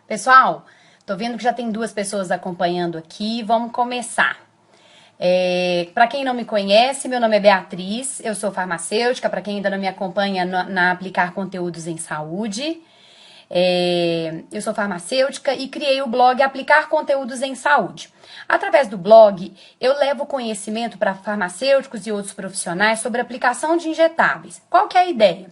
Pessoal, tô vendo que já tem 2 pessoas acompanhando aqui, vamos começar. Para quem não me conhece, meu nome é Beatriz, eu sou farmacêutica, para quem ainda não me acompanha na Aplicar Conteúdos em Saúde. Eu sou farmacêutica e criei o blog Aplicar Conteúdos em Saúde. Através do blog, eu levo conhecimento para farmacêuticos e outros profissionais sobre a aplicação de injetáveis. Qual que é a ideia?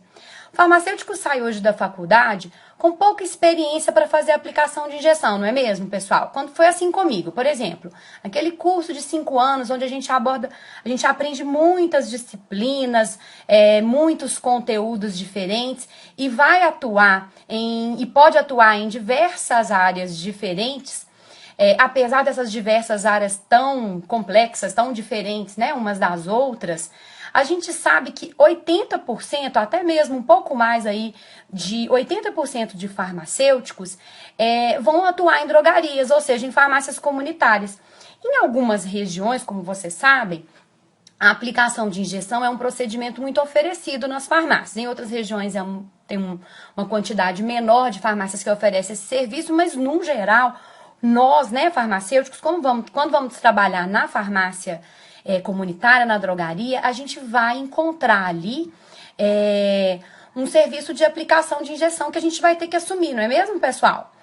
O farmacêutico sai hoje da faculdade com pouca experiência para fazer a aplicação de injeção, não é mesmo, pessoal? Quando foi assim comigo, por exemplo, aquele curso de 5 anos onde a gente aprende muitas disciplinas, muitos conteúdos diferentes e pode atuar em diversas áreas diferentes. Apesar dessas diversas áreas tão complexas, tão diferentes, né, umas das outras, a gente sabe que 80%, até mesmo um pouco mais aí, de 80% de farmacêuticos vão atuar em drogarias, ou seja, em farmácias comunitárias. Em algumas regiões, como vocês sabem, a aplicação de injeção é um procedimento muito oferecido nas farmácias. Em outras regiões tem uma quantidade menor de farmácias que oferecem esse serviço, mas, no geral, nós, né, farmacêuticos, quando vamos trabalhar na farmácia comunitária, na drogaria, a gente vai encontrar ali um serviço de aplicação de injeção que a gente vai ter que assumir, não é mesmo, pessoal?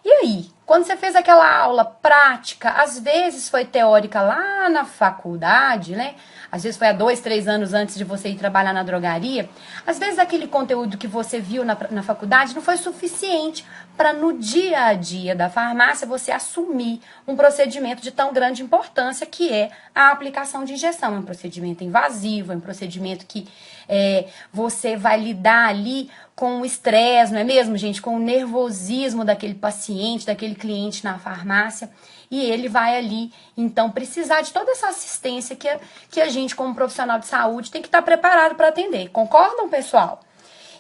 E aí, quando você fez aquela aula prática, às vezes foi teórica lá na faculdade, né? Às vezes foi há 2, 3 anos antes de você ir trabalhar na drogaria. Às vezes aquele conteúdo que você viu na faculdade não foi suficiente para no dia a dia da farmácia você assumir um procedimento de tão grande importância que é a aplicação de injeção. É um procedimento invasivo, é um procedimento que você vai lidar ali com o estresse, não é mesmo, gente? Com o nervosismo daquele paciente, daquele cliente na farmácia. E ele vai ali, então, precisar de toda essa assistência que a gente, como profissional de saúde, tem que estar preparado para atender. Concordam, pessoal?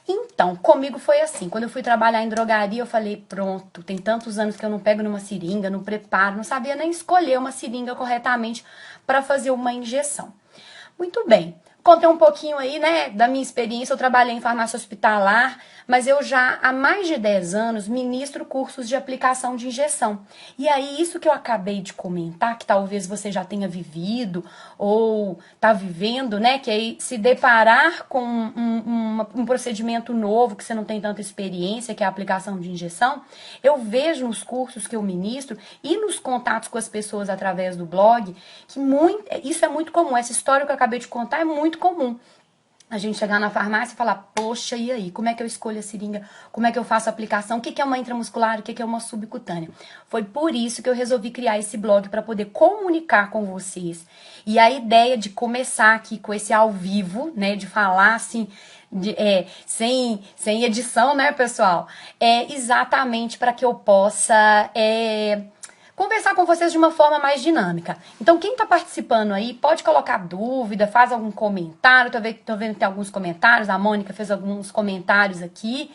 Então, comigo foi assim. Quando eu fui trabalhar em drogaria, eu falei, pronto, tem tantos anos que eu não pego numa seringa, não preparo, não sabia nem escolher uma seringa corretamente para fazer uma injeção. Muito bem. Contei um pouquinho aí, né, da minha experiência. Eu trabalhei em farmácia hospitalar, mas eu já há mais de 10 anos ministro cursos de aplicação de injeção. E aí, isso que eu acabei de comentar, que talvez você já tenha vivido ou está vivendo, né, que aí se deparar com um procedimento novo que você não tem tanta experiência, que é a aplicação de injeção, eu vejo nos cursos que eu ministro e nos contatos com as pessoas através do blog, que isso é muito comum. Essa história que eu acabei de contar é muito comum. A gente chegar na farmácia e falar, poxa, e aí? Como é que eu escolho a seringa? Como é que eu faço a aplicação? O que é uma intramuscular? O que é uma subcutânea? Foi por isso que eu resolvi criar esse blog, para poder comunicar com vocês. E a ideia de começar aqui com esse ao vivo, né, de falar assim, sem edição, né, pessoal? É exatamente para que eu possa conversar com vocês de uma forma mais dinâmica. Então, quem está participando aí, pode colocar dúvida, faz algum comentário. Tô vendo que tem alguns comentários, a Mônica fez alguns comentários aqui.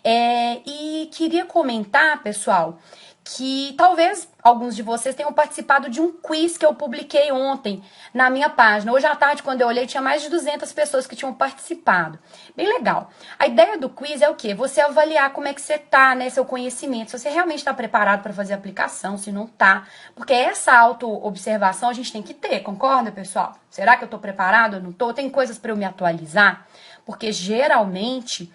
E queria comentar, pessoal, que talvez alguns de vocês tenham participado de um quiz que eu publiquei ontem na minha página. Hoje à tarde, quando eu olhei, tinha mais de 200 pessoas que tinham participado. Bem legal. A ideia do quiz é o quê? Você avaliar como é que você tá, né, seu conhecimento, se você realmente está preparado para fazer a aplicação, se não tá. Porque essa auto-observação a gente tem que ter, concorda, pessoal? Será que eu tô preparado ou não tô? Tem coisas para eu me atualizar? Porque geralmente,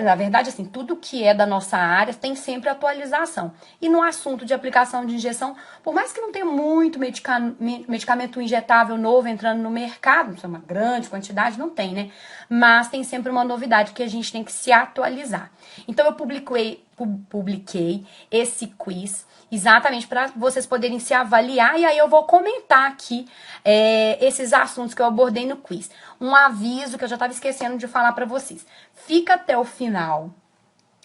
na verdade, assim, tudo que é da nossa área tem sempre atualização. E no assunto de aplicação de injeção, por mais que não tenha muito medicamento injetável novo entrando no mercado, isso é uma grande quantidade, não tem, né? Mas tem sempre uma novidade que a gente tem que se atualizar. Então, eu publiquei esse quiz exatamente para vocês poderem se avaliar, e aí eu vou comentar aqui esses assuntos que eu abordei no quiz. Um aviso que eu já estava esquecendo de falar para vocês. Fica até o final,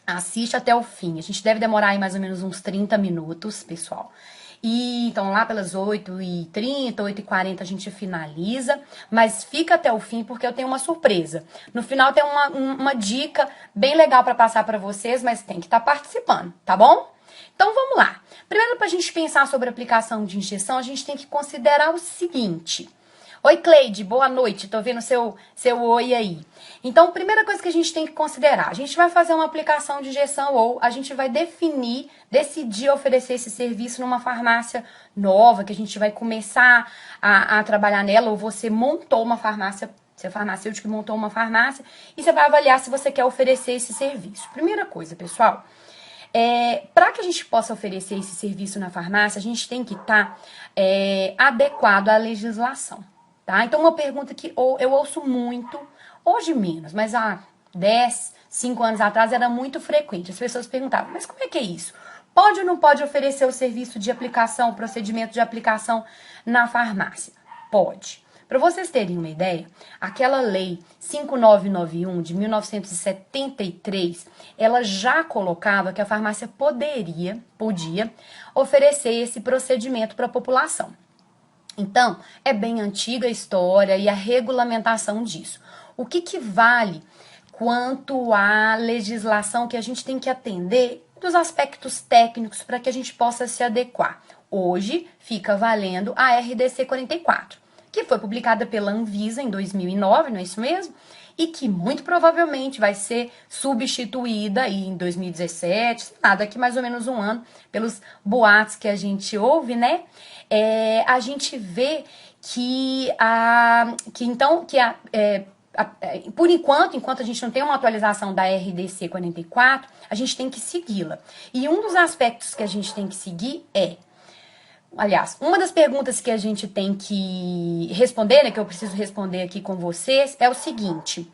assiste até o fim. A gente deve demorar aí mais ou menos uns 30 minutos, pessoal. E então lá pelas 8h30, 8h40 a gente finaliza, mas fica até o fim porque eu tenho uma surpresa. No final tem uma dica bem legal para passar para vocês, mas tem que estar participando, tá bom? Então vamos lá. Primeiro, para a gente pensar sobre a aplicação de injeção, a gente tem que considerar o seguinte. Oi, Cleide, boa noite. Tô vendo seu oi aí. Então, primeira coisa que a gente tem que considerar, a gente vai fazer uma aplicação de injeção ou a gente vai decidir oferecer esse serviço numa farmácia nova, que a gente vai começar a trabalhar nela, ou você montou uma farmácia, você é farmacêutico que montou uma farmácia, e você vai avaliar se você quer oferecer esse serviço. Primeira coisa, pessoal, para que a gente possa oferecer esse serviço na farmácia, a gente tem que estar adequado à legislação. Tá? Então, uma pergunta que eu ouço muito, hoje menos, mas há 10, 5 anos atrás era muito frequente. As pessoas perguntavam, mas como é que é isso? Pode ou não pode oferecer o serviço de aplicação, o procedimento de aplicação na farmácia? Pode. Para vocês terem uma ideia, aquela lei 5991 de 1973, ela já colocava que a farmácia podia oferecer esse procedimento para a população. Então, é bem antiga a história e a regulamentação disso. O que vale quanto à legislação que a gente tem que atender dos aspectos técnicos para que a gente possa se adequar? Hoje, fica valendo a RDC 44, que foi publicada pela Anvisa em 2009, não é isso mesmo? E que muito provavelmente vai ser substituída aí em 2017, daqui mais ou menos um ano, pelos boatos que a gente ouve, né? A gente vê por enquanto a gente não tem uma atualização da RDC 44, a gente tem que segui-la. E um dos aspectos que a gente tem que seguir aliás, uma das perguntas que a gente tem que responder, né, que eu preciso responder aqui com vocês, é o seguinte: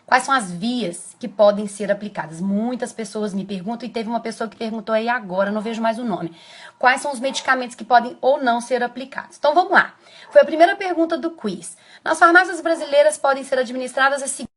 quais são as vias que podem ser aplicadas? Muitas pessoas me perguntam, e teve uma pessoa que perguntou aí agora, não vejo mais o nome. Quais são os medicamentos que podem ou não ser aplicados? Então vamos lá. Foi a primeira pergunta do quiz. Nas farmácias brasileiras podem ser administradas as seguintes.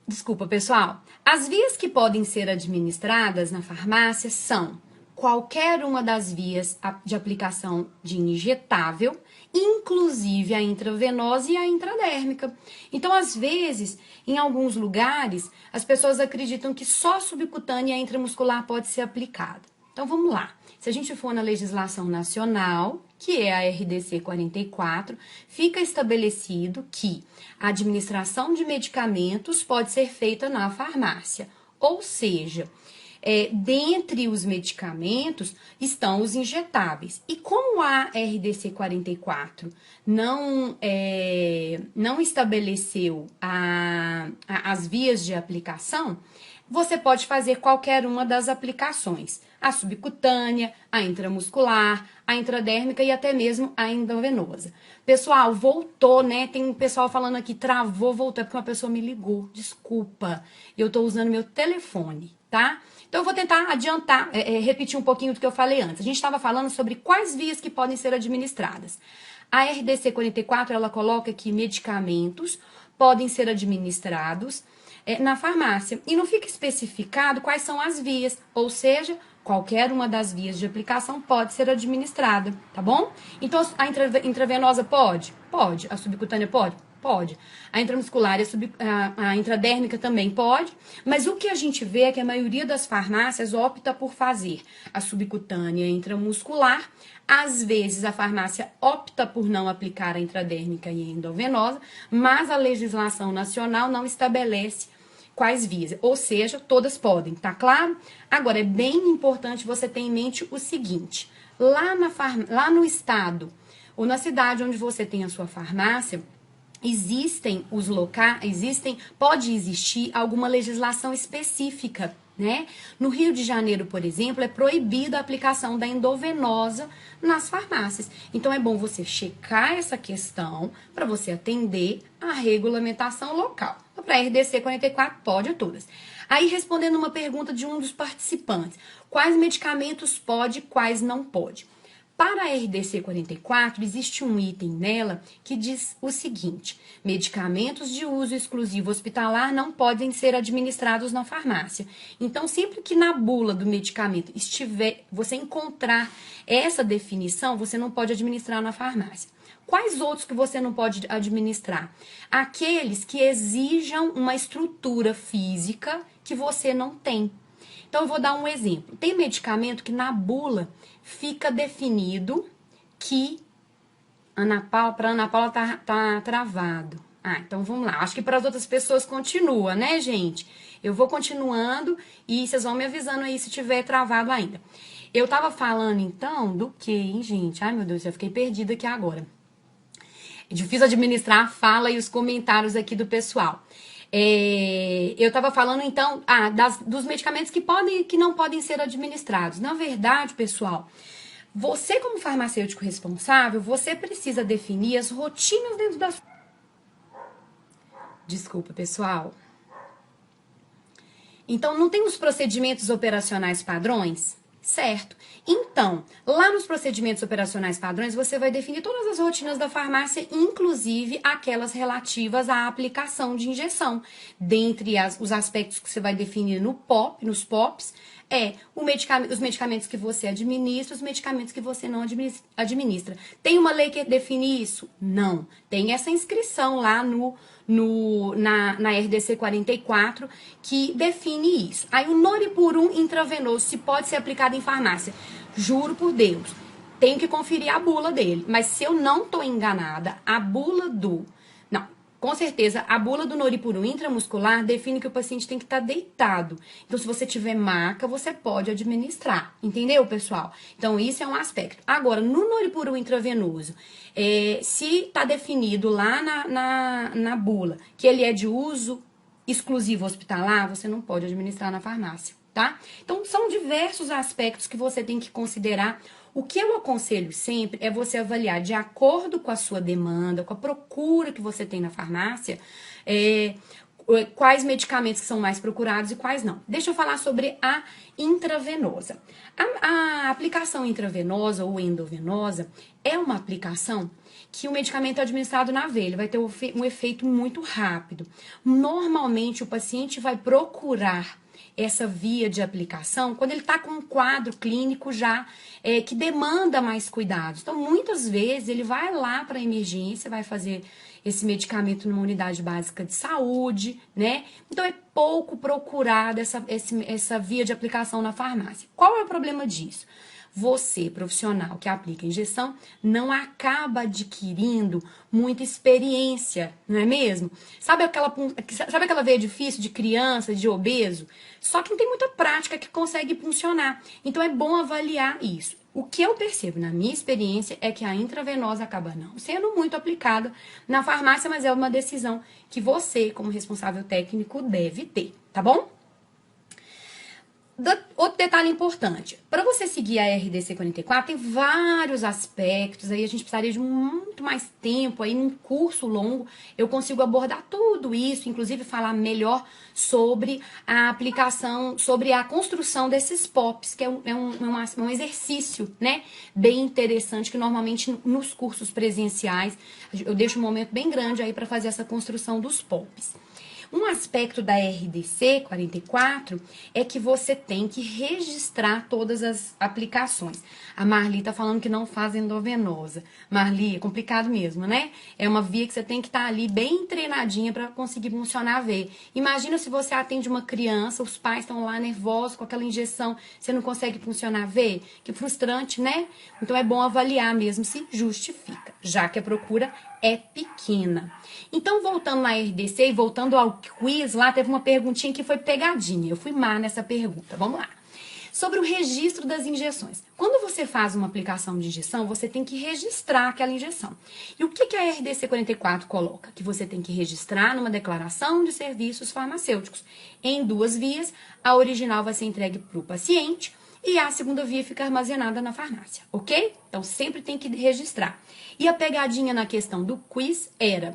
Desculpa, pessoal. As vias que podem ser administradas na farmácia são qualquer uma das vias de aplicação de injetável, inclusive a intravenosa e a intradérmica. Então, às vezes, em alguns lugares, as pessoas acreditam que só subcutânea e intramuscular pode ser aplicada. Então, vamos lá. Se a gente for na legislação nacional, que é a RDC 44, fica estabelecido que a administração de medicamentos pode ser feita na farmácia. Ou seja, dentre os medicamentos estão os injetáveis. E como a RDC 44 não estabeleceu as vias de aplicação, você pode fazer qualquer uma das aplicações. A subcutânea, a intramuscular, a intradérmica e até mesmo a endovenosa. Pessoal, voltou, né? Tem um pessoal falando aqui, travou, voltou, é porque uma pessoa me ligou. Desculpa, eu tô usando meu telefone, tá? Então, eu vou tentar adiantar, repetir um pouquinho do que eu falei antes. A gente estava falando sobre quais vias que podem ser administradas. A RDC 44, ela coloca que medicamentos podem ser administrados na farmácia. E não fica especificado quais são as vias, ou seja, qualquer uma das vias de aplicação pode ser administrada, tá bom? Então, a intravenosa pode? Pode. A subcutânea pode? Pode. A intramuscular e a intradérmica também pode, mas o que a gente vê é que a maioria das farmácias opta por fazer a subcutânea e a intramuscular. Às vezes a farmácia opta por não aplicar a intradérmica e a endovenosa, mas a legislação nacional não estabelece quais vias, ou seja, todas podem, tá claro? Agora, é bem importante você ter em mente o seguinte: lá no estado ou na cidade onde você tem a sua farmácia, pode existir alguma legislação específica, né? No Rio de Janeiro, por exemplo, é proibida a aplicação da endovenosa nas farmácias. Então, é bom você checar essa questão para você atender a regulamentação local. Então, para a RDC 44, pode a todas. Aí, respondendo uma pergunta de um dos participantes: quais medicamentos pode, quais não pode? Para a RDC 44, existe um item nela que diz o seguinte: medicamentos de uso exclusivo hospitalar não podem ser administrados na farmácia. Então, sempre que na bula do medicamento você encontrar essa definição, você não pode administrar na farmácia. Quais outros que você não pode administrar? Aqueles que exijam uma estrutura física que você não tem. Então, eu vou dar um exemplo. Tem medicamento que na bula fica definido que Para Ana Paula tá travado. Ah, então vamos lá. Acho que para as outras pessoas continua, né, gente? Eu vou continuando e vocês vão me avisando aí se tiver travado ainda. Eu tava falando, então, do que, hein, gente? Ai, meu Deus, eu fiquei perdida aqui agora. É difícil administrar a fala e os comentários aqui do pessoal. Eu tava falando, então, dos medicamentos que não podem ser administrados. Na verdade, pessoal, você como farmacêutico responsável, você precisa definir as rotinas dentro da... Desculpa, pessoal. Então, não tem os procedimentos operacionais padrões? Certo. Então, lá nos procedimentos operacionais padrões, você vai definir todas as rotinas da farmácia, inclusive aquelas relativas à aplicação de injeção. Dentre os aspectos que você vai definir nos POPs, os medicamentos que você administra, os medicamentos que você não administra. Tem uma lei que define isso? Não. Tem essa inscrição lá na RDC 44 que define isso. Aí o Noripurum intravenoso, se pode ser aplicado em farmácia. Juro por Deus, tenho que conferir a bula dele. Mas se eu não tô enganada, a bula do... Não, com certeza, a bula do Noripurum intramuscular define que o paciente tem que estar deitado. Então, se você tiver maca, você pode administrar. Entendeu, pessoal? Então, isso é um aspecto. Agora, no Noripurum intravenoso, se está definido lá na bula que ele é de uso exclusivo hospitalar, você não pode administrar na farmácia, tá? Então, são diversos aspectos que você tem que considerar. O que eu aconselho sempre é você avaliar de acordo com a sua demanda, com a procura que você tem na farmácia, quais medicamentos que são mais procurados e quais não. Deixa eu falar sobre a intravenosa. A aplicação intravenosa ou endovenosa é uma aplicação que o medicamento é administrado na veia, ele vai ter um efeito muito rápido. Normalmente, o paciente vai procurar essa via de aplicação quando ele está com um quadro clínico já que demanda mais cuidados. Então, muitas vezes, ele vai lá para a emergência, vai fazer esse medicamento numa unidade básica de saúde, né? Então, é pouco procurada essa via de aplicação na farmácia. Qual é o problema disso? Você, profissional que aplica injeção, não acaba adquirindo muita experiência, não é mesmo? Sabe aquela veia difícil de criança, de obeso? Só que não tem muita prática que consegue funcionar. Então é bom avaliar isso. O que eu percebo na minha experiência é que a intravenosa acaba não sendo muito aplicada na farmácia, mas é uma decisão que você, como responsável técnico, deve ter, tá bom? Outro detalhe importante, para você seguir a RDC 44 tem vários aspectos, aí a gente precisaria de muito mais tempo, aí num curso longo eu consigo abordar tudo isso, inclusive falar melhor sobre a aplicação, sobre a construção desses POPs, que é um exercício, né, bem interessante, que normalmente nos cursos presenciais eu deixo um momento bem grande aí para fazer essa construção dos POPs. Um aspecto da RDC 44 é que você tem que registrar todas as aplicações. A Marli tá falando que não faz endovenosa. Marli, é complicado mesmo, né? É uma via que você tem que estar ali bem treinadinha para conseguir funcionar a veia. Imagina se você atende uma criança, os pais estão lá nervosos com aquela injeção, você não consegue funcionar a veia? Que frustrante, né? Então é bom avaliar mesmo se justifica, já que a procura é pequena. Então, voltando na RDC e voltando ao quiz, lá teve uma perguntinha que foi pegadinha. Eu fui má nessa pergunta. Vamos lá. Sobre o registro das injeções. Quando você faz uma aplicação de injeção, você tem que registrar aquela injeção. E o que a RDC 44 coloca? Que você tem que registrar numa declaração de serviços farmacêuticos. Em 2 vias, a original vai ser entregue para o paciente e a segunda via fica armazenada na farmácia, ok? Então, sempre tem que registrar. E a pegadinha na questão do quiz era: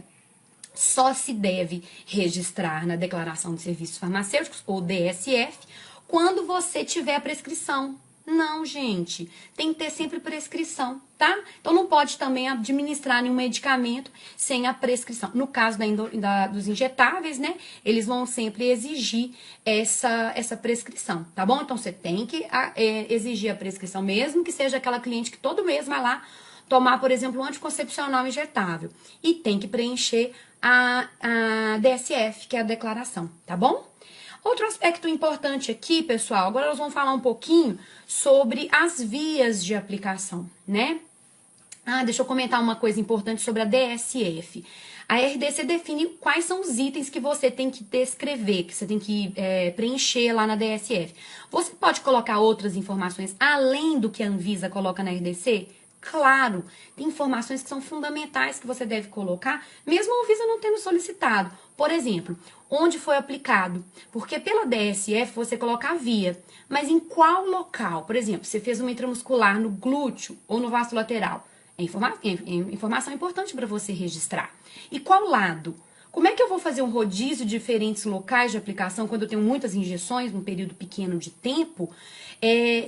só se deve registrar na Declaração de Serviços Farmacêuticos, ou DSF, quando você tiver a prescrição. Não, gente, tem que ter sempre prescrição, tá? Então, não pode também administrar nenhum medicamento sem a prescrição. No caso dos injetáveis, né, eles vão sempre exigir essa prescrição, tá bom? Então, você tem que exigir a prescrição, mesmo que seja aquela cliente que todo mês vai lá tomar, por exemplo, um anticoncepcional injetável. E tem que preencher a DSF, que é a declaração, tá bom? Outro aspecto importante aqui, pessoal, agora nós vamos falar um pouquinho sobre as vias de aplicação, né? Ah, deixa eu comentar uma coisa importante sobre a DSF. A RDC define quais são os itens que você tem que descrever, que você tem que preencher lá na DSF. Você pode colocar outras informações além do que a Anvisa coloca na RDC? Claro, tem informações que são fundamentais que você deve colocar, mesmo a Anvisa não tendo solicitado. Por exemplo, onde foi aplicado? Porque pela DSF você coloca a via, mas em qual local? Por exemplo, você fez uma intramuscular no glúteo ou no vasto lateral. Informação importante para você registrar. E qual lado? Como é que eu vou fazer um rodízio de diferentes locais de aplicação quando eu tenho muitas injeções num período pequeno de tempo,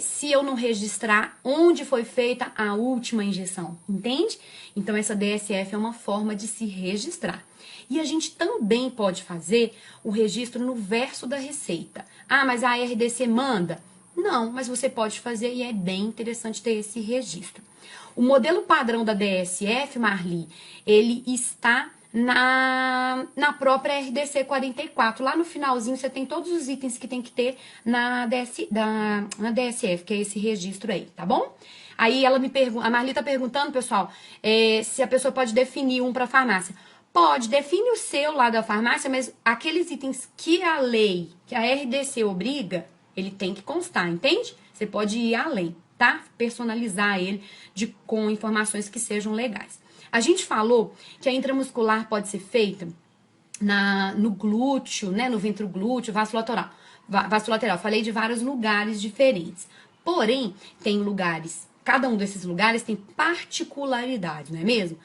se eu não registrar onde foi feita a última injeção, entende? Então essa DSF é uma forma de se registrar. E a gente também pode fazer o registro no verso da receita. Ah, mas a RDC manda? Não, mas você pode fazer e é bem interessante ter esse registro. O modelo padrão da DSF, Marli, ele está na própria RDC 44. Lá no finalzinho você tem todos os itens que tem que ter na DSF, que é esse registro aí, tá bom? Aí ela me pergunta, a Marli tá perguntando, pessoal, se a pessoa pode definir um para farmácia. Pode, define o seu lá da farmácia, mas aqueles itens que a lei, que a RDC obriga, ele tem que constar, entende? Você pode ir além, tá? Personalizar ele com informações que sejam legais. A gente falou que a intramuscular pode ser feita no glúteo, né? No ventroglúteo, vasto lateral. Falei de vários lugares diferentes. Porém, tem lugares, cada um desses lugares tem particularidade, não é mesmo?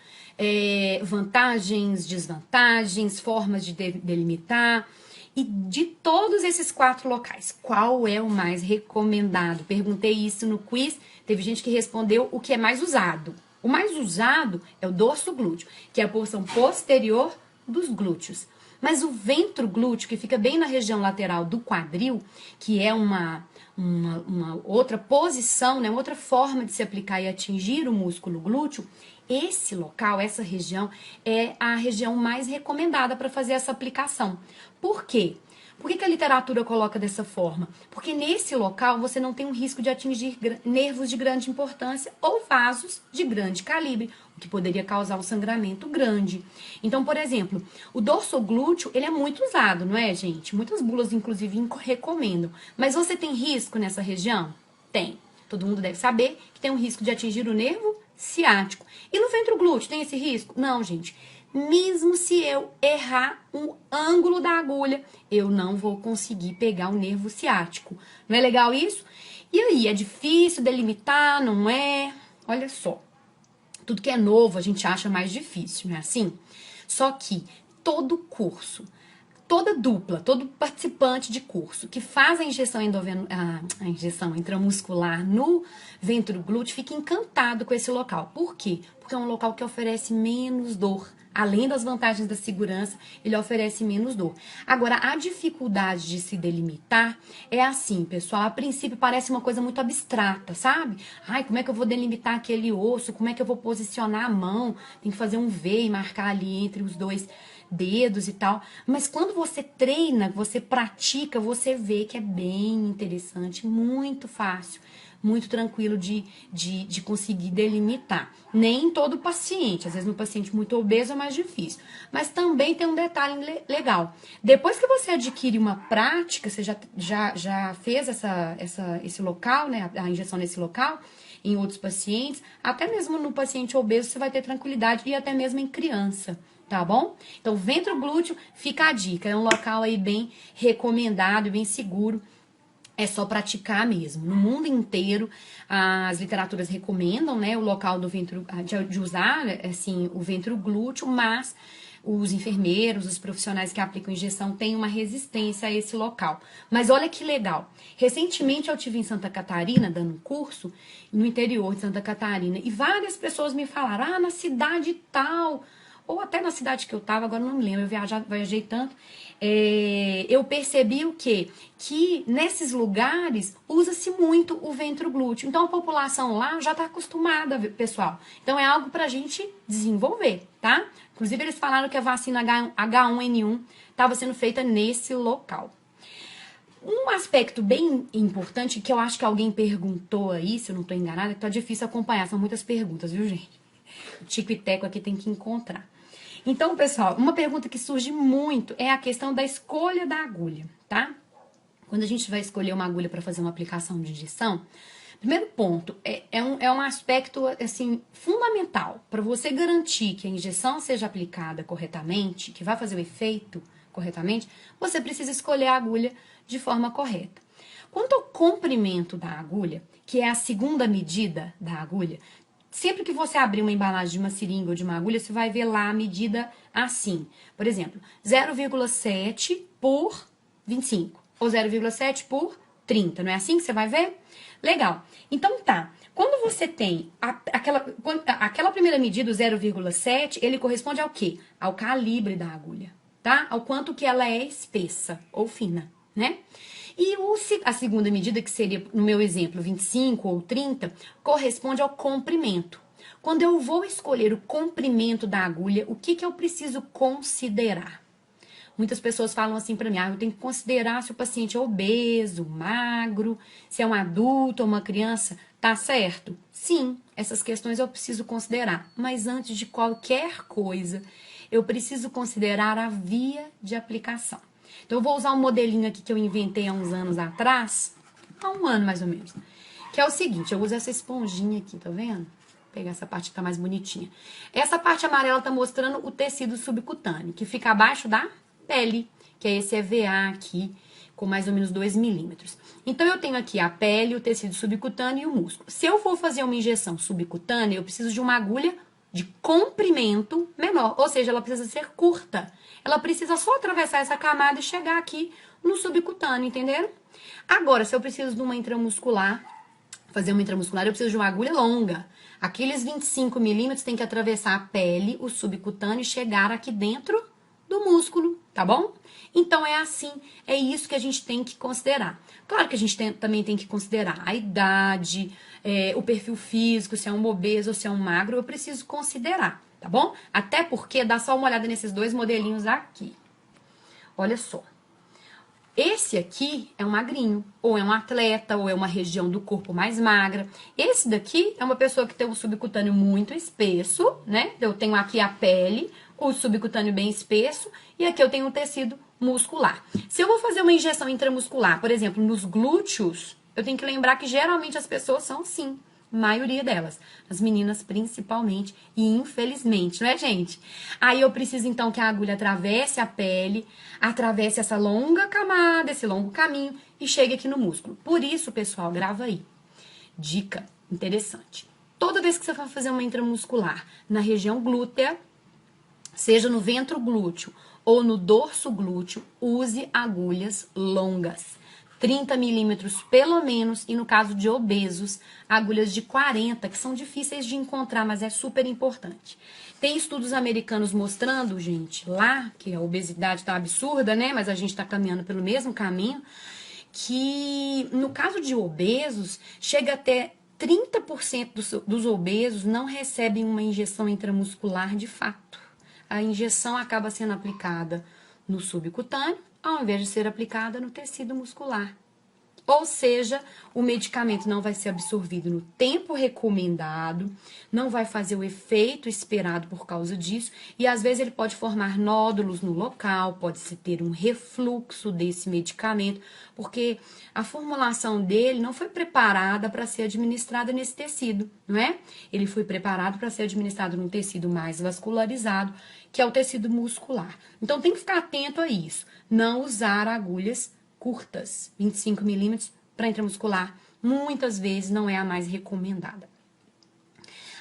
Vantagens, desvantagens, formas de delimitar. E de todos esses 4 locais, qual é o mais recomendado? Perguntei isso no quiz, teve gente que respondeu o que é mais usado. O mais usado é o dorso glúteo, que é a porção posterior dos glúteos. Mas o ventro glúteo, que fica bem na região lateral do quadril, que é uma outra posição, né, outra forma de se aplicar e atingir o músculo glúteo, esse local, essa região, é a região mais recomendada para fazer essa aplicação. Por quê? Por que a literatura coloca dessa forma? Porque nesse local você não tem um risco de atingir nervos de grande importância ou vasos de grande calibre, o que poderia causar um sangramento grande. Então, por exemplo, o dorsoglúteo, ele é muito usado, não é, gente? Muitas bulas, inclusive, recomendam. Mas você tem risco nessa região? Tem. Todo mundo deve saber que tem um risco de atingir o nervo ciático. E no ventroglúteo tem esse risco? Não, gente. Mesmo se eu errar o ângulo da agulha, eu não vou conseguir pegar o nervo ciático. Não é legal isso? E aí, é difícil delimitar, não é? Olha só, tudo que é novo a gente acha mais difícil, não é assim? Só que todo curso, toda dupla, todo participante de curso que faz a injeção intramuscular no ventroglúteo fica encantado com esse local. Por quê? Porque é um local que oferece menos dor. Além das vantagens da segurança, ele oferece menos dor. Agora, a dificuldade de se delimitar é assim, pessoal. A princípio parece uma coisa muito abstrata, sabe? Ai, como é que eu vou delimitar aquele osso? Como é que eu vou posicionar a mão? Tem que fazer um V e marcar ali entre os dois dedos e tal. Mas quando você treina, você pratica, você vê que é bem interessante, muito fácil, muito tranquilo de conseguir delimitar. Nem todo paciente, às vezes no paciente muito obeso é mais difícil. Mas também tem um detalhe legal. Depois que você adquire uma prática, você já fez esse local, né, a injeção nesse local, em outros pacientes, até mesmo no paciente obeso você vai ter tranquilidade e até mesmo em criança. Tá bom? Então, ventroglúteo, fica a dica. É um local aí bem recomendado e bem seguro. É só praticar mesmo. No mundo inteiro, as literaturas recomendam, né, o local do de usar, assim, o ventroglúteo, mas os enfermeiros, os profissionais que aplicam injeção têm uma resistência a esse local. Mas olha que legal. Recentemente eu estive em Santa Catarina, dando um curso, no interior de Santa Catarina, e várias pessoas me falaram, na cidade tal, ou até na cidade que eu tava, agora não me lembro, eu viajei tanto, eu percebi o quê? Que nesses lugares usa-se muito o ventroglúteo. Então a população lá já tá acostumada, pessoal. Então é algo pra gente desenvolver, tá? Inclusive eles falaram que a vacina H1N1 estava sendo feita nesse local. Um aspecto bem importante que eu acho que alguém perguntou aí, se eu não tô enganada, que tá difícil acompanhar, são muitas perguntas, viu, gente? O tico e teco aqui tem que encontrar. Então, pessoal, uma pergunta que surge muito é a questão da escolha da agulha, tá? Quando a gente vai escolher uma agulha para fazer uma aplicação de injeção, primeiro ponto, é um aspecto, assim, fundamental para você garantir que a injeção seja aplicada corretamente, que vai fazer o efeito corretamente, você precisa escolher a agulha de forma correta. Quanto ao comprimento da agulha, que é a segunda medida da agulha, sempre que você abrir uma embalagem de uma seringa ou de uma agulha, você vai ver lá a medida assim. Por exemplo, 0,7 por 25 ou 0,7 por 30. Não é assim que você vai ver? Legal. Então tá. Quando você tem aquela primeira medida, o 0,7, ele corresponde ao quê? Ao calibre da agulha, tá? Ao quanto que ela é espessa ou fina, né? E a segunda medida, que seria, no meu exemplo, 25 ou 30, corresponde ao comprimento. Quando eu vou escolher o comprimento da agulha, o que eu preciso considerar? Muitas pessoas falam assim para mim, eu tenho que considerar se o paciente é obeso, magro, se é um adulto ou uma criança. Tá certo? Sim, essas questões eu preciso considerar. Mas antes de qualquer coisa, eu preciso considerar a via de aplicação. Então, eu vou usar um modelinho aqui que eu inventei há uns anos atrás, há um ano mais ou menos, que é o seguinte, eu uso essa esponjinha aqui, tá vendo? Vou pegar essa parte que tá mais bonitinha. Essa parte amarela tá mostrando o tecido subcutâneo, que fica abaixo da pele, que é esse EVA aqui, com mais ou menos 2 milímetros. Então, eu tenho aqui a pele, o tecido subcutâneo e o músculo. Se eu for fazer uma injeção subcutânea, eu preciso de uma agulha de comprimento menor, ou seja, ela precisa ser curta. Ela precisa só atravessar essa camada e chegar aqui no subcutâneo, entenderam? Agora, se eu preciso de uma intramuscular, fazer uma intramuscular, eu preciso de uma agulha longa. Aqueles 25 milímetros tem que atravessar a pele, o subcutâneo e chegar aqui dentro do músculo, tá bom? Então, é assim, é isso que a gente tem que considerar. Claro que a gente também tem que considerar a idade, o perfil físico, se é um obeso ou se é um magro, eu preciso considerar, tá bom? Até porque, dá só uma olhada nesses dois modelinhos aqui. Olha só. Esse aqui é um magrinho, ou é um atleta, ou é uma região do corpo mais magra. Esse daqui é uma pessoa que tem um subcutâneo muito espesso, né? Eu tenho aqui a pele, o subcutâneo bem espesso, e aqui eu tenho o tecido muscular. Se eu vou fazer uma injeção intramuscular, por exemplo, nos glúteos, eu tenho que lembrar que geralmente as pessoas são assim, a maioria delas, as meninas principalmente, e infelizmente, não é, gente? Aí eu preciso então que a agulha atravesse a pele, atravesse essa longa camada, esse longo caminho e chegue aqui no músculo. Por isso, pessoal, grava aí. Dica interessante. Toda vez que você for fazer uma intramuscular na região glútea, seja no ventro glúteo ou no dorso glúteo, use agulhas longas. 30 milímetros pelo menos, e no caso de obesos, agulhas de 40, que são difíceis de encontrar, mas é super importante. Tem estudos americanos mostrando, gente, lá, que a obesidade tá absurda, né? Mas a gente tá caminhando pelo mesmo caminho, que no caso de obesos, chega até 30% dos obesos não recebem uma injeção intramuscular de fato. A injeção acaba sendo aplicada no subcutâneo, ao invés de ser aplicada no tecido muscular. Ou seja, o medicamento não vai ser absorvido no tempo recomendado, não vai fazer o efeito esperado por causa disso, e às vezes ele pode formar nódulos no local, pode-se ter um refluxo desse medicamento, porque a formulação dele não foi preparada para ser administrada nesse tecido, não é? Ele foi preparado para ser administrado num tecido mais vascularizado, que é o tecido muscular. Então tem que ficar atento a isso, não usar agulhas curtas, 25 milímetros, para intramuscular, muitas vezes não é a mais recomendada.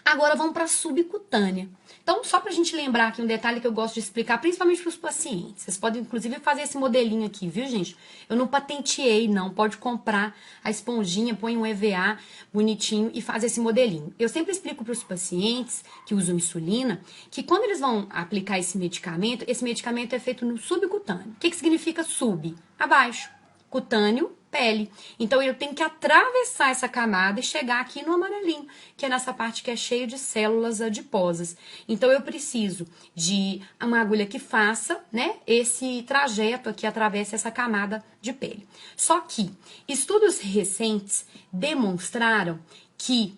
Agora vamos para a subcutânea. Então, só para a gente lembrar aqui um detalhe que eu gosto de explicar, principalmente para os pacientes. Vocês podem, inclusive, fazer esse modelinho aqui, viu, gente? Eu não patenteei, não. Pode comprar a esponjinha, põe um EVA bonitinho e faz esse modelinho. Eu sempre explico para os pacientes que usam insulina que quando eles vão aplicar esse medicamento é feito no subcutâneo. O que significa sub? Abaixo. Cutâneo, pele. Então, eu tenho que atravessar essa camada e chegar aqui no amarelinho, que é nessa parte que é cheio de células adiposas. Então, eu preciso de uma agulha que faça, né, esse trajeto aqui, atravessa essa camada de pele. Só que estudos recentes demonstraram que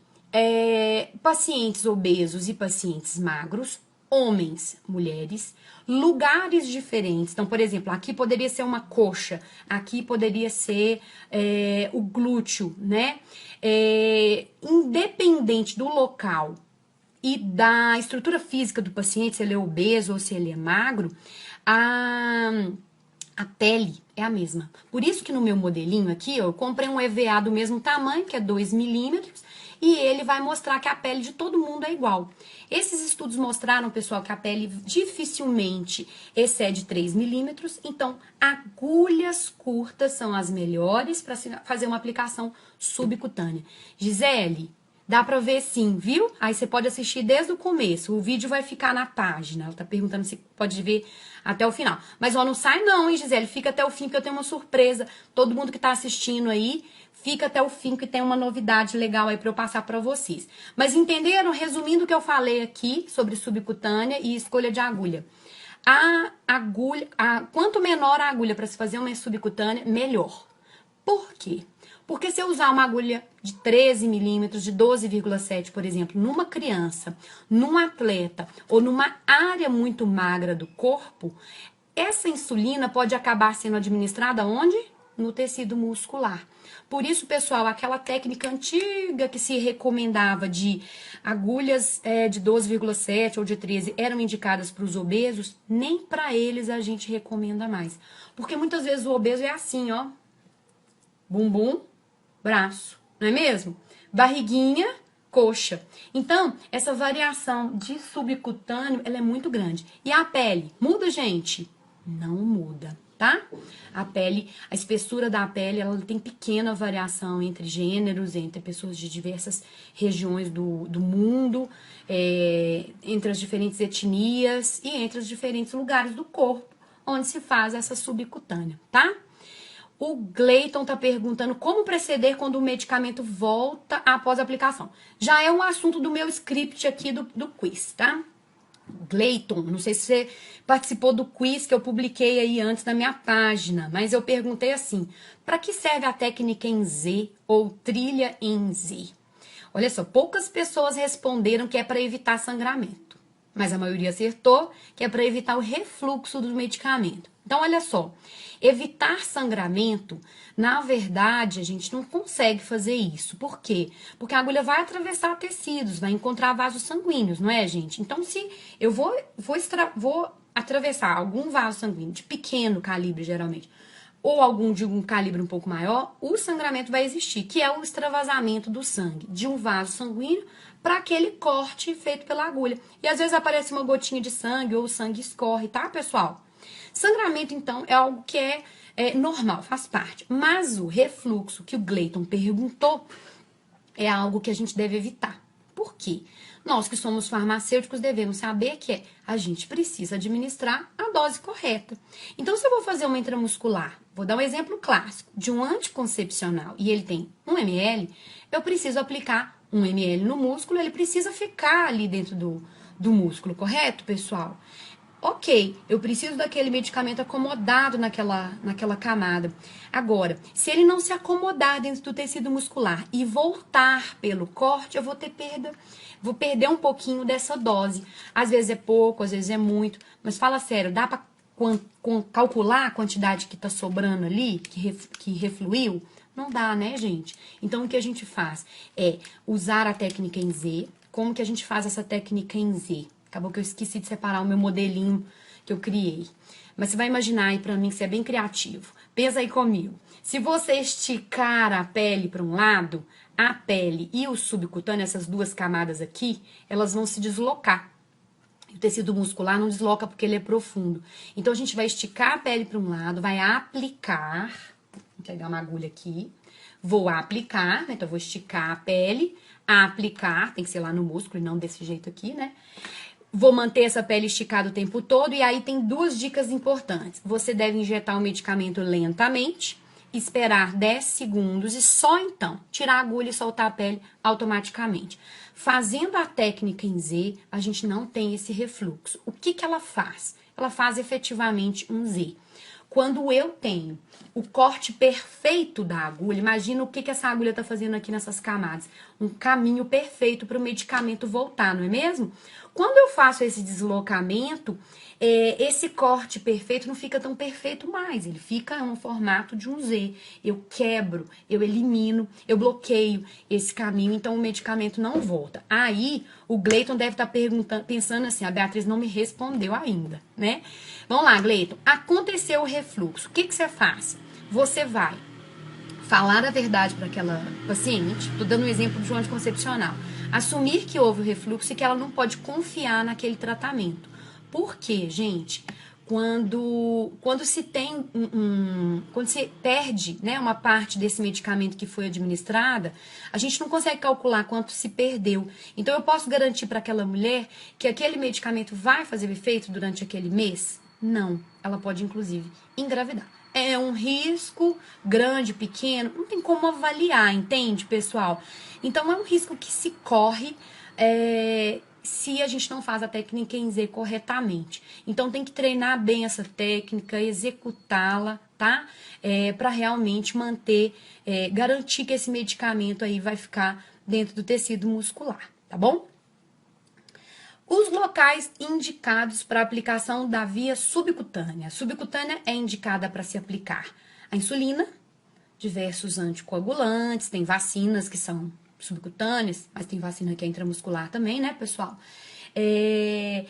pacientes obesos e pacientes magros, homens, mulheres, lugares diferentes. Então, por exemplo, aqui poderia ser uma coxa, aqui poderia ser o glúteo, né? Independente do local e da estrutura física do paciente, se ele é obeso ou se ele é magro, a pele é a mesma. Por isso que no meu modelinho aqui, eu comprei um EVA do mesmo tamanho, que é 2 milímetros, e ele vai mostrar que a pele de todo mundo é igual. Esses estudos mostraram, pessoal, que a pele dificilmente excede 3 milímetros, então agulhas curtas são as melhores para fazer uma aplicação subcutânea. Gisele, dá pra ver sim, viu? Aí você pode assistir desde o começo. O vídeo vai ficar na página. Ela tá perguntando se pode ver até o final. Mas ó, não sai não, hein, Gisele? Fica até o fim, porque eu tenho uma surpresa. Todo mundo que tá assistindo aí, fica até o fim, que tem uma novidade legal aí pra eu passar pra vocês. Mas entenderam? Resumindo o que eu falei aqui sobre subcutânea e escolha de agulha. Quanto menor a agulha para se fazer uma subcutânea, melhor. Por quê? Porque se eu usar uma agulha de 13 milímetros, de 12,7, por exemplo, numa criança, num atleta ou numa área muito magra do corpo, essa insulina pode acabar sendo administrada onde? No tecido muscular. Por isso, pessoal, aquela técnica antiga que se recomendava de agulhas de 12,7 ou de 13 eram indicadas para os obesos, nem para eles a gente recomenda mais. Porque muitas vezes o obeso é assim, ó. Bumbum, braço, não é mesmo? Barriguinha, coxa. Então, essa variação de subcutâneo, ela é muito grande. E a pele, muda, gente? Não muda, tá? A pele, a espessura da pele, ela tem pequena variação entre gêneros, entre pessoas de diversas regiões do mundo, entre as diferentes etnias e entre os diferentes lugares do corpo, onde se faz essa subcutânea, tá? O Gleiton tá perguntando como proceder quando o medicamento volta após a aplicação. Já é um assunto do meu script aqui do quiz, tá? Gleiton, não sei se você participou do quiz que eu publiquei aí antes na minha página, mas eu perguntei assim, para que serve a técnica em Z ou trilha em Z? Olha só, poucas pessoas responderam que é para evitar sangramento, mas a maioria acertou que é para evitar o refluxo do medicamento. Então, olha só, evitar sangramento, na verdade, a gente não consegue fazer isso. Por quê? Porque a agulha vai atravessar tecidos, vai encontrar vasos sanguíneos, não é, gente? Então, se eu vou atravessar algum vaso sanguíneo de pequeno calibre, geralmente, ou algum de um calibre um pouco maior, o sangramento vai existir, que é o extravasamento do sangue de um vaso sanguíneo para aquele corte feito pela agulha. E às vezes aparece uma gotinha de sangue ou o sangue escorre, tá, pessoal? Sangramento, então, é algo que é normal, faz parte. Mas o refluxo que o Gleiton perguntou é algo que a gente deve evitar. Por quê? Nós que somos farmacêuticos devemos saber que a gente precisa administrar a dose correta. Então, se eu vou fazer uma intramuscular, vou dar um exemplo clássico de um anticoncepcional e ele tem 1 ml, eu preciso aplicar 1 ml no músculo, ele precisa ficar ali dentro do músculo, correto, pessoal? Ok, eu preciso daquele medicamento acomodado naquela camada. Agora, se ele não se acomodar dentro do tecido muscular e voltar pelo corte, eu vou perder um pouquinho dessa dose. Às vezes é pouco, às vezes é muito, mas fala sério, dá para calcular a quantidade que tá sobrando ali, que refluiu? Não dá, né, gente? Então, o que a gente faz é usar a técnica em Z. Como que a gente faz essa técnica em Z? Acabou que eu esqueci de separar o meu modelinho que eu criei. Mas você vai imaginar aí pra mim que você é bem criativo. Pensa aí comigo. Se você esticar a pele para um lado, a pele e o subcutâneo, essas duas camadas aqui, elas vão se deslocar. O tecido muscular não desloca porque ele é profundo. Então, a gente vai esticar a pele para um lado, vai aplicar. Vou pegar uma agulha aqui. Vou aplicar, né? Então, eu vou esticar a pele, aplicar, tem que ser lá no músculo e não desse jeito aqui, né? Vou manter essa pele esticada o tempo todo e aí tem duas dicas importantes. Você deve injetar o medicamento lentamente, esperar 10 segundos e só então tirar a agulha e soltar a pele automaticamente. Fazendo a técnica em Z, a gente não tem esse refluxo. O que ela faz? Ela faz efetivamente um Z. quando eu tenho o corte perfeito da agulha, imagina o que essa agulha está fazendo aqui nessas camadas. Um caminho perfeito para o medicamento voltar, não é mesmo? Quando eu faço esse deslocamento, esse corte perfeito não fica tão perfeito mais. Ele fica no formato de um Z. Eu quebro, eu elimino, eu bloqueio esse caminho, então o medicamento não volta. Aí, o Gleiton deve estar pensando assim, a Beatriz não me respondeu ainda, né? Vamos lá, Gleiton. Aconteceu o refluxo. O que você faz? Você vai falar a verdade para aquela paciente, tô dando um exemplo de um anticoncepcional, assumir que houve o refluxo e que ela não pode confiar naquele tratamento. Por quê, gente? Quando se tem quando se perde, né, uma parte desse medicamento que foi administrada, a gente não consegue calcular quanto se perdeu. Então eu posso garantir para aquela mulher que aquele medicamento vai fazer efeito durante aquele mês? Não, ela pode inclusive engravidar. É um risco grande, pequeno, não tem como avaliar, entende, pessoal? Então é um risco que se corre se a gente não faz a técnica em Z corretamente. Então tem que treinar bem essa técnica, executá-la, tá? Para realmente manter, garantir que esse medicamento aí vai ficar dentro do tecido muscular, tá bom? Os locais indicados para aplicação da via subcutânea. A subcutânea é indicada para se aplicar a insulina, diversos anticoagulantes, tem vacinas que são subcutâneas, mas tem vacina que é intramuscular também, né, pessoal? E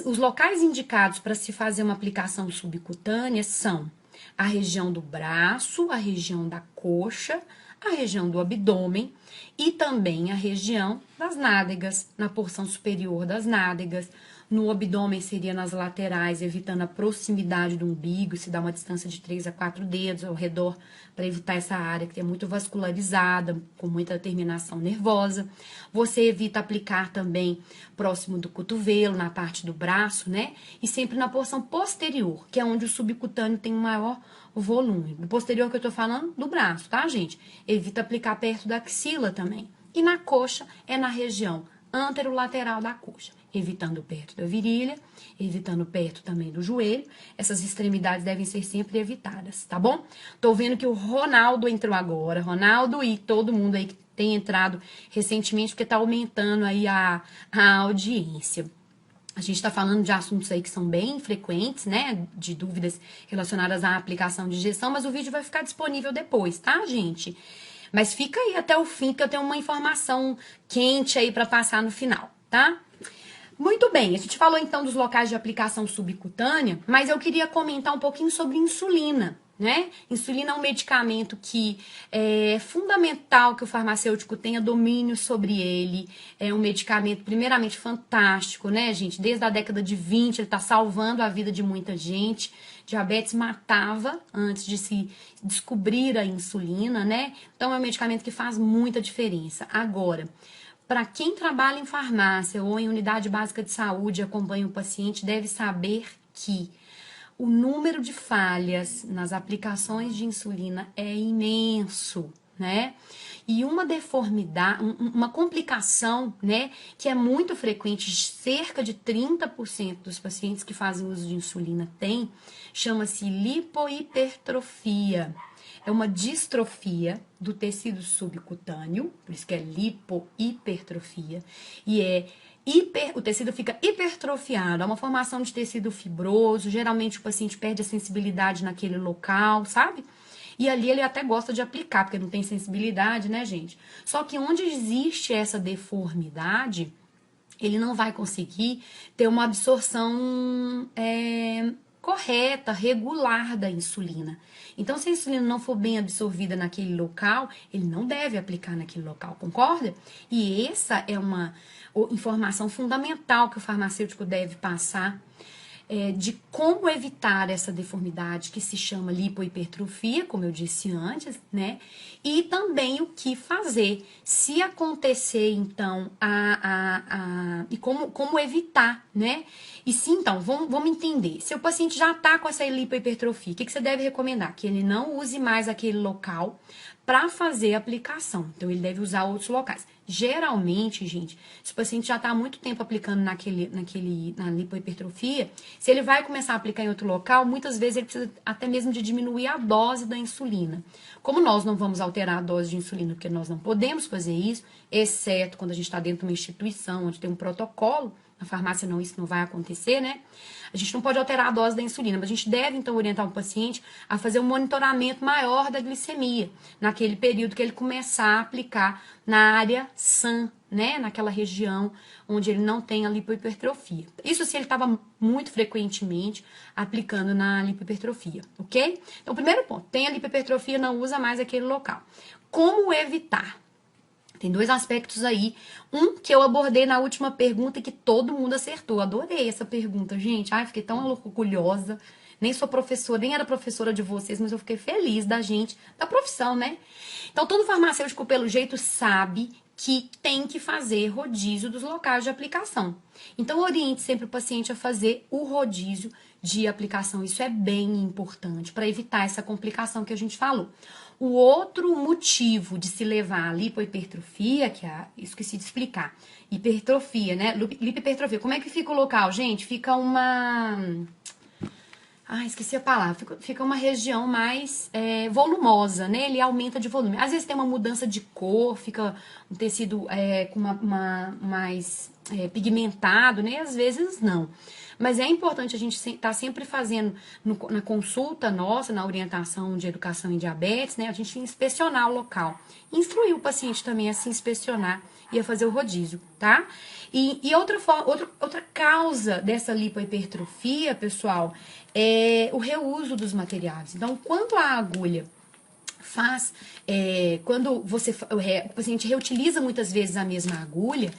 os locais indicados para se fazer uma aplicação subcutânea são a região do braço, a região da coxa, a região do abdômen e também a região das nádegas, na porção superior das nádegas. No abdômen seria nas laterais, evitando a proximidade do umbigo, se dá uma distância de 3 a 4 dedos ao redor, para evitar essa área que é muito vascularizada, com muita terminação nervosa. Você evita aplicar também próximo do cotovelo, na parte do braço, né? E sempre na porção posterior, que é onde o subcutâneo tem o maior volume. Do posterior que eu tô falando, do braço, tá, gente? Evita aplicar perto da axila também. E na coxa, é na região anterolateral da coxa, evitando perto da virilha, evitando perto também do joelho. Essas extremidades devem ser sempre evitadas, tá bom? Tô vendo que o Ronaldo entrou agora, Ronaldo e todo mundo aí que tem entrado recentemente, porque tá aumentando aí a audiência. A gente tá falando de assuntos aí que são bem frequentes, né, de dúvidas relacionadas à aplicação de injeção, mas o vídeo vai ficar disponível depois, tá, gente? Mas fica aí até o fim, que eu tenho uma informação quente aí para passar no final, tá? Muito bem, a gente falou então dos locais de aplicação subcutânea, mas eu queria comentar um pouquinho sobre insulina, né? Insulina é um medicamento que é fundamental que o farmacêutico tenha domínio sobre ele. É um medicamento, primeiramente, fantástico, né, gente? Desde a década de 20, ele está salvando a vida de muita gente. Diabetes matava antes de se descobrir a insulina, né? Então, é um medicamento que faz muita diferença. Agora, para quem trabalha em farmácia ou em unidade básica de saúde e acompanha o paciente, deve saber que o número de falhas nas aplicações de insulina é imenso, né? E uma deformidade, uma complicação, né, que é muito frequente, cerca de 30% dos pacientes que fazem uso de insulina têm, chama-se lipohipertrofia. É uma distrofia do tecido subcutâneo, por isso que é lipohipertrofia, e o tecido fica hipertrofiado, é uma formação de tecido fibroso, geralmente o paciente perde a sensibilidade naquele local, sabe? E ali ele até gosta de aplicar, porque não tem sensibilidade, né, gente? Só que onde existe essa deformidade, ele não vai conseguir ter uma absorção correta, regular da insulina. Então, se a insulina não for bem absorvida naquele local, ele não deve aplicar naquele local, concorda? E essa é uma informação fundamental que o farmacêutico deve passar de como evitar essa deformidade que se chama lipohipertrofia, como eu disse antes, né? E também o que fazer se acontecer, então, e como evitar, né? E sim, então, vamos entender. Se o paciente já está com essa lipohipertrofia, o que você deve recomendar? Que ele não use mais aquele local para fazer a aplicação. Então, ele deve usar outros locais. Geralmente, gente, se o paciente já está há muito tempo aplicando na lipohipertrofia, se ele vai começar a aplicar em outro local, muitas vezes ele precisa até mesmo de diminuir a dose da insulina. Como nós não vamos alterar a dose de insulina, porque nós não podemos fazer isso, exceto quando a gente está dentro de uma instituição onde tem um protocolo, na farmácia não, isso não vai acontecer, né? A gente não pode alterar a dose da insulina, mas a gente deve, então, orientar o paciente a fazer um monitoramento maior da glicemia, naquele período que ele começar a aplicar na área SAM, né? Naquela região onde ele não tem a lipohipertrofia. Isso se ele estava muito frequentemente aplicando na lipohipertrofia, ok? Então, o primeiro ponto, tem a lipohipertrofia, não usa mais aquele local. Como evitar? Tem dois aspectos aí. Um que eu abordei na última pergunta e que todo mundo acertou. Adorei essa pergunta, gente. Ai, fiquei tão orgulhosa. Nem sou professora, nem era professora de vocês, mas eu fiquei feliz da gente, da profissão, né? Então, todo farmacêutico, pelo jeito, sabe que tem que fazer rodízio dos locais de aplicação. Então, oriente sempre o paciente a fazer o rodízio de aplicação. Isso é bem importante para evitar essa complicação que a gente falou. O outro motivo de se levar a lipohipertrofia, que é, esqueci de explicar, hipertrofia, né? Lipohipertrofia. Como é que fica o local, gente? Fica uma... esqueci a palavra. Fica uma região mais volumosa, né? Ele aumenta de volume. Às vezes tem uma mudança de cor, fica um tecido com mais pigmentado, né? Às vezes não. Mas é importante a gente estar sempre fazendo na consulta nossa, na orientação de educação em diabetes, né? A gente inspecionar o local. Instruir o paciente também a se inspecionar e a fazer o rodízio, tá? E outra causa dessa lipohipertrofia, pessoal, é o reuso dos materiais. Então, quando a agulha faz, quando o paciente reutiliza muitas vezes a mesma agulha,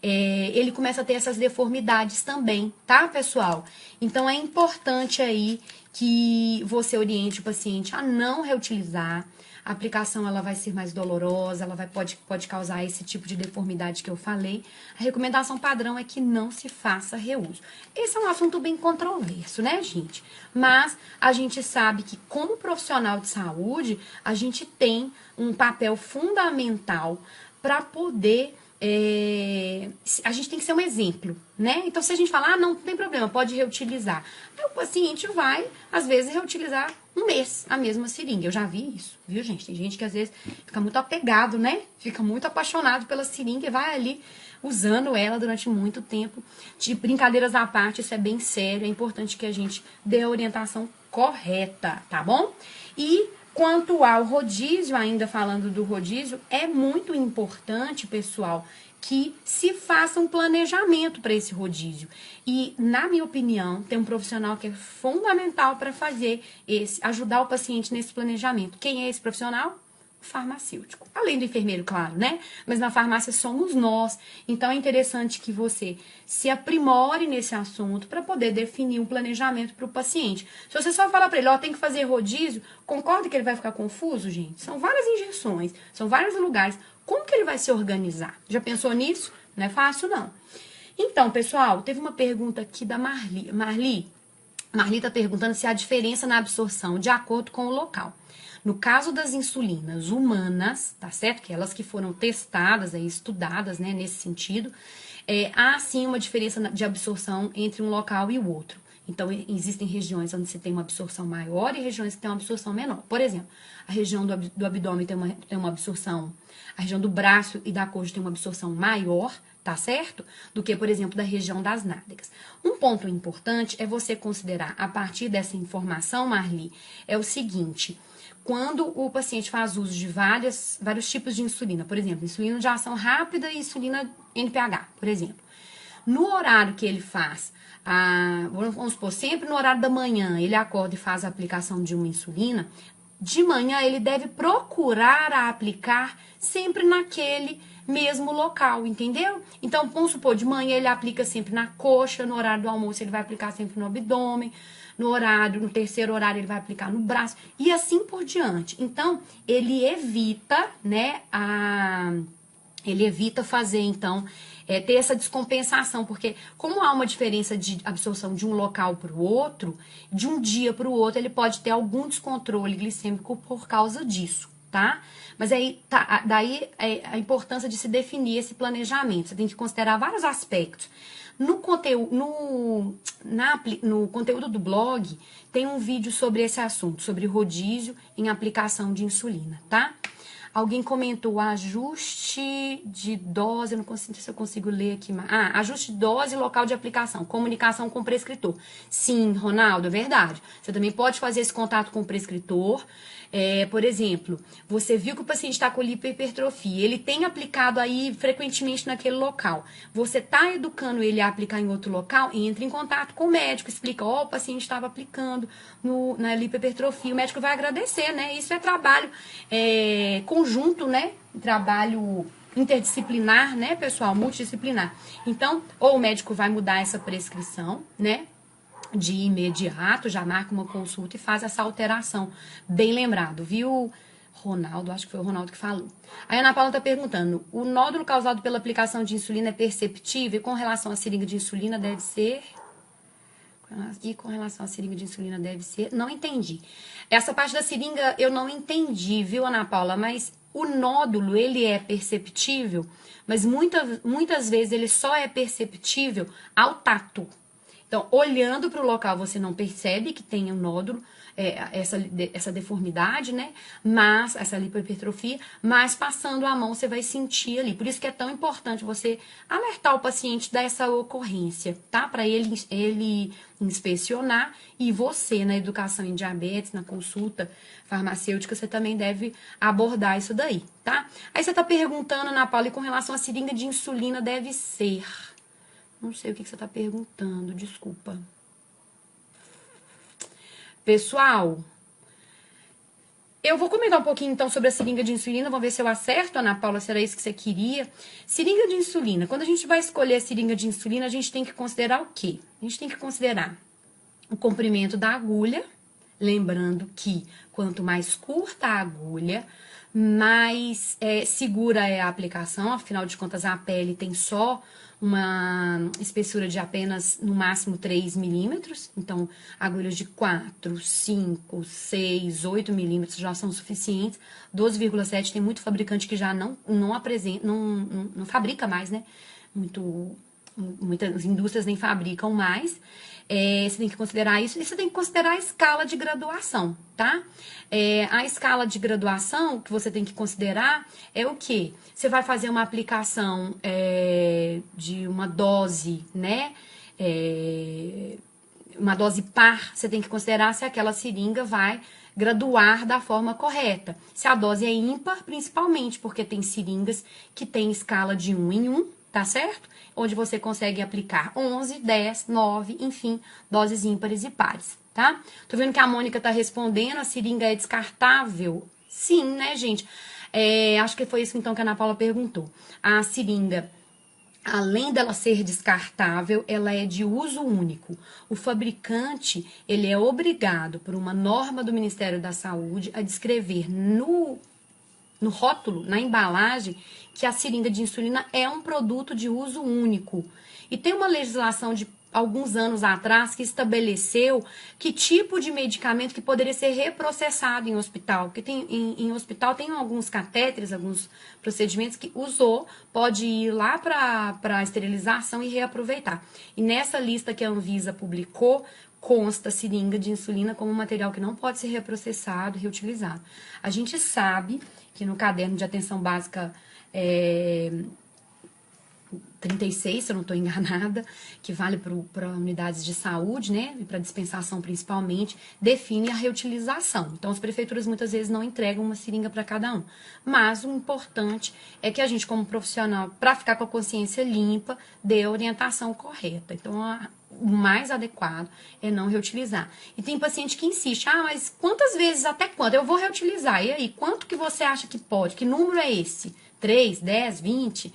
ele começa a ter essas deformidades também, tá, pessoal? Então, é importante aí que você oriente o paciente a não reutilizar. A aplicação ela vai ser mais dolorosa, ela pode causar esse tipo de deformidade que eu falei. A recomendação padrão é que não se faça reuso. Esse é um assunto bem controverso, né, gente? Mas a gente sabe que, como profissional de saúde, a gente tem um papel fundamental para poder... a gente tem que ser um exemplo, né? Então, se a gente falar, não tem problema, pode reutilizar. Aí o paciente vai, às vezes, reutilizar um mês a mesma seringa. Eu já vi isso, viu, gente? Tem gente que, às vezes, fica muito apegado, né? Fica muito apaixonado pela seringa e vai ali usando ela durante muito tempo. De brincadeiras à parte, isso é bem sério. É importante que a gente dê a orientação correta, tá bom? E... quanto ao rodízio, ainda falando do rodízio, é muito importante, pessoal, que se faça um planejamento para esse rodízio. E, na minha opinião, tem um profissional que é fundamental para ajudar o paciente nesse planejamento. Quem é esse profissional? Farmacêutico. Além do enfermeiro, claro, né? Mas na farmácia somos nós. Então é interessante que você se aprimore nesse assunto para poder definir um planejamento para o paciente. Se você só falar para ele, tem que fazer rodízio, concorda que ele vai ficar confuso, gente? São várias injeções, são vários lugares. Como que ele vai se organizar? Já pensou nisso? Não é fácil, não. Então, pessoal, teve uma pergunta aqui da Marli. Marli está perguntando se há diferença na absorção de acordo com o local. No caso das insulinas humanas, tá certo? Que elas que foram testadas, estudadas, né, nesse sentido, há sim uma diferença de absorção entre um local e o outro. Então, existem regiões onde você tem uma absorção maior e regiões que tem uma absorção menor. Por exemplo, a região do abdômen tem uma absorção, a região do braço e da coxa tem uma absorção maior, tá certo? Do que, por exemplo, da região das nádegas. Um ponto importante é você considerar, a partir dessa informação, Marli, é o seguinte: quando o paciente faz uso de vários tipos de insulina, por exemplo, insulina de ação rápida e insulina NPH, por exemplo. No horário que ele faz, vamos supor, sempre no horário da manhã, ele acorda e faz a aplicação de uma insulina, de manhã ele deve procurar aplicar sempre naquele mesmo local, entendeu? Então, vamos supor, de manhã ele aplica sempre na coxa, no horário do almoço ele vai aplicar sempre no abdômen, no terceiro horário ele vai aplicar no braço, e assim por diante. Então, ele evita, né, ele evita fazer, então, ter essa descompensação, porque como há uma diferença de absorção de um local para o outro, de um dia para o outro, ele pode ter algum descontrole glicêmico por causa disso, tá? Mas aí, tá, daí é a importância de se definir esse planejamento. Você tem que considerar vários aspectos. No conteúdo do blog, tem um vídeo sobre esse assunto, sobre rodízio em aplicação de insulina, tá? Alguém comentou ajuste de dose, eu não sei se eu consigo ler aqui. Ajuste de dose e local de aplicação, comunicação com o prescritor. Sim, Ronaldo, é verdade. Você também pode fazer esse contato com o prescritor. Por exemplo, você viu que o paciente está com lipohipertrofia, ele tem aplicado aí frequentemente naquele local. Você está educando ele a aplicar em outro local, entra em contato com o médico, explica, o paciente estava aplicando na lipohipertrofia, o médico vai agradecer, né? Isso é trabalho conjunto, né? Trabalho interdisciplinar, né, pessoal? Multidisciplinar. Então, ou o médico vai mudar essa prescrição, né? De imediato, já marca uma consulta e faz essa alteração. Bem lembrado, viu, Ronaldo? Acho que foi o Ronaldo que falou. A Ana Paula está perguntando, o nódulo causado pela aplicação de insulina é perceptível? E com relação à seringa de insulina deve ser... E com relação à seringa de insulina deve ser... Não entendi. Essa parte da seringa eu não entendi, viu, Ana Paula? Mas o nódulo, ele é perceptível, mas muitas vezes ele só é perceptível ao tato. Então, olhando para o local, você não percebe que tem um nódulo, essa deformidade, né? Mas, essa lipohipertrofia, mas passando a mão você vai sentir ali. Por isso que é tão importante você alertar o paciente dessa ocorrência, tá? Para ele inspecionar e você, na educação em diabetes, na consulta farmacêutica, você também deve abordar isso daí, tá? Aí você tá perguntando, Ana Paula, e com relação à seringa de insulina deve ser... Não sei o que você está perguntando, desculpa. Pessoal, eu vou comentar um pouquinho então sobre a seringa de insulina, vamos ver se eu acerto, Ana Paula, se era isso que você queria. Seringa de insulina, quando a gente vai escolher a seringa de insulina, a gente tem que considerar o quê? A gente tem que considerar o comprimento da agulha, lembrando que quanto mais curta a agulha, mais segura é a aplicação, afinal de contas a pele tem só uma espessura de apenas, no máximo, 3 milímetros. Então, agulhas de 4, 5, 6, 8 milímetros já são suficientes. 12,7 tem muito fabricante que já não apresenta, não fabrica mais, né? Muitas indústrias nem fabricam mais. Você tem que considerar isso. E você tem que considerar a escala de graduação, tá? A escala de graduação que você tem que considerar é o quê? Você vai fazer uma aplicação de uma dose, né? Uma dose par, você tem que considerar se aquela seringa vai graduar da forma correta. Se a dose é ímpar, principalmente, porque tem seringas que tem escala de 1 em 1, tá certo? Onde você consegue aplicar 11, 10, 9, enfim, doses ímpares e pares, tá? Tô vendo que a Mônica tá respondendo, a seringa é descartável? Sim, né, gente? Acho que foi isso então que a Ana Paula perguntou. A seringa, além dela ser descartável, ela é de uso único. O fabricante, ele é obrigado, por uma norma do Ministério da Saúde, a descrever no rótulo, na embalagem, que a seringa de insulina é um produto de uso único. E tem uma legislação de alguns anos atrás que estabeleceu que tipo de medicamento que poderia ser reprocessado em hospital. Porque em hospital tem alguns catéteres, alguns procedimentos que usou, pode ir lá para esterilização e reaproveitar. E nessa lista que a Anvisa publicou, consta a seringa de insulina como um material que não pode ser reprocessado, reutilizado. A gente sabe que no caderno de atenção básica 36, se eu não estou enganada, que vale para unidades de saúde, né, e para dispensação principalmente, define a reutilização. Então, as prefeituras muitas vezes não entregam uma seringa para cada um. Mas o importante é que a gente, como profissional, para ficar com a consciência limpa, dê a orientação correta. Então, o mais adequado é não reutilizar. E tem paciente que insiste, mas quantas vezes, até quando? Eu vou reutilizar. E aí, quanto que você acha que pode? Que número é esse? 3, 10, 20?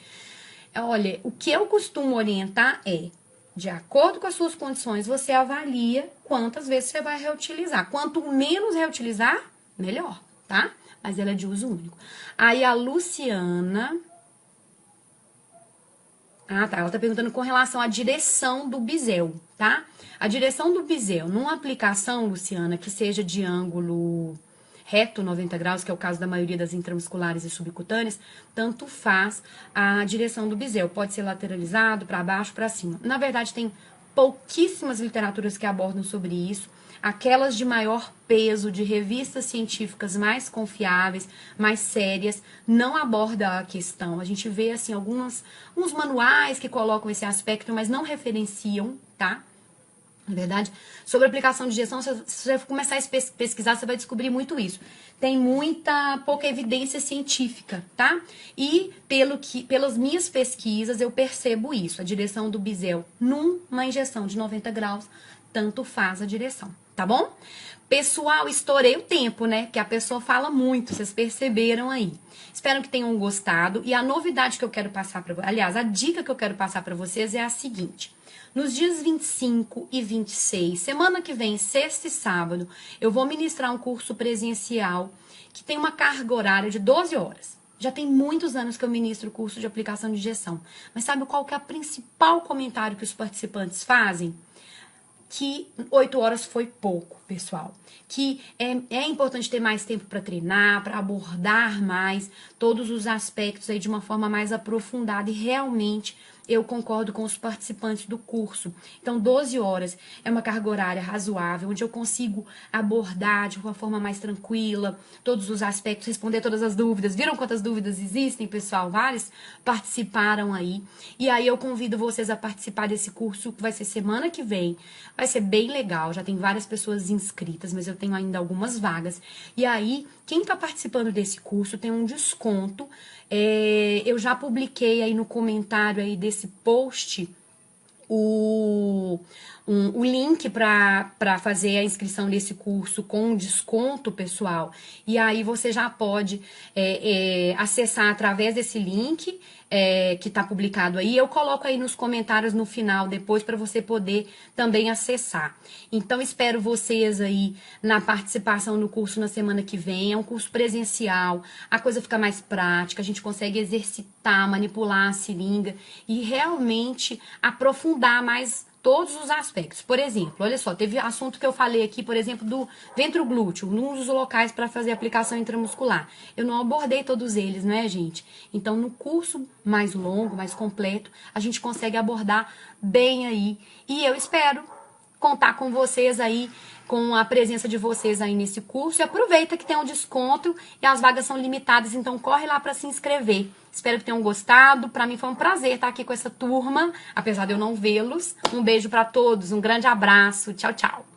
Olha, o que eu costumo orientar é, de acordo com as suas condições, você avalia quantas vezes você vai reutilizar. Quanto menos reutilizar, melhor, tá? Mas ela é de uso único. Aí a Luciana... tá. Ela tá perguntando com relação à direção do bisel, tá? A direção do bisel, numa aplicação, Luciana, que seja de ângulo reto 90 graus, que é o caso da maioria das intramusculares e subcutâneas, tanto faz a direção do bisel. Pode ser lateralizado, para baixo, para cima. Na verdade, tem pouquíssimas literaturas que abordam sobre isso. Aquelas de maior peso, de revistas científicas mais confiáveis, mais sérias, não aborda a questão. A gente vê, assim, uns manuais que colocam esse aspecto, mas não referenciam, tá? Na verdade, sobre a aplicação de injeção, se você começar a pesquisar, você vai descobrir muito isso. Tem pouca evidência científica, tá? E pelas minhas pesquisas, eu percebo isso. A direção do bisel numa injeção de 90 graus, tanto faz a direção, tá bom? Pessoal, estourei o tempo, né? Porque a pessoa fala muito, vocês perceberam aí. Espero que tenham gostado. E a novidade que eu quero passar para vocês, aliás, a dica que eu quero passar para vocês é a seguinte. Nos dias 25 e 26, semana que vem, sexta e sábado, eu vou ministrar um curso presencial que tem uma carga horária de 12 horas. Já tem muitos anos que eu ministro o curso de aplicação de injeção. Mas sabe qual que é o principal comentário que os participantes fazem? Que 8 horas foi pouco, pessoal. Que é importante ter mais tempo para treinar, para abordar mais todos os aspectos aí de uma forma mais aprofundada. E realmente eu concordo com os participantes do curso. Então, 12 horas é uma carga horária razoável, onde eu consigo abordar de uma forma mais tranquila todos os aspectos, responder todas as dúvidas. Viram quantas dúvidas existem, pessoal? Vários participaram aí. E aí eu convido vocês a participar desse curso, que vai ser semana que vem. Vai ser bem legal, já tem várias pessoas inscritas, mas eu tenho ainda algumas vagas. E aí, quem está participando desse curso tem um desconto. Eu já publiquei aí no comentário aí desse post o link para fazer a inscrição desse curso com desconto, pessoal. E aí você já pode acessar através desse link que está publicado aí. Eu coloco aí nos comentários no final depois para você poder também acessar. Então, espero vocês aí na participação no curso na semana que vem. É um curso presencial, a coisa fica mais prática, a gente consegue exercitar, manipular a seringa e realmente aprofundar mais todos os aspectos. Por exemplo, olha só, teve assunto que eu falei aqui, por exemplo, do ventroglúteo, num dos locais para fazer aplicação intramuscular. Eu não abordei todos eles, né, gente? Então, no curso mais longo, mais completo, a gente consegue abordar bem aí. E eu espero contar com vocês aí, com a presença de vocês aí nesse curso. E aproveita que tem um desconto e as vagas são limitadas, então corre lá para se inscrever. Espero que tenham gostado. Para mim foi um prazer estar aqui com essa turma, apesar de eu não vê-los. Um beijo para todos, um grande abraço. Tchau, tchau.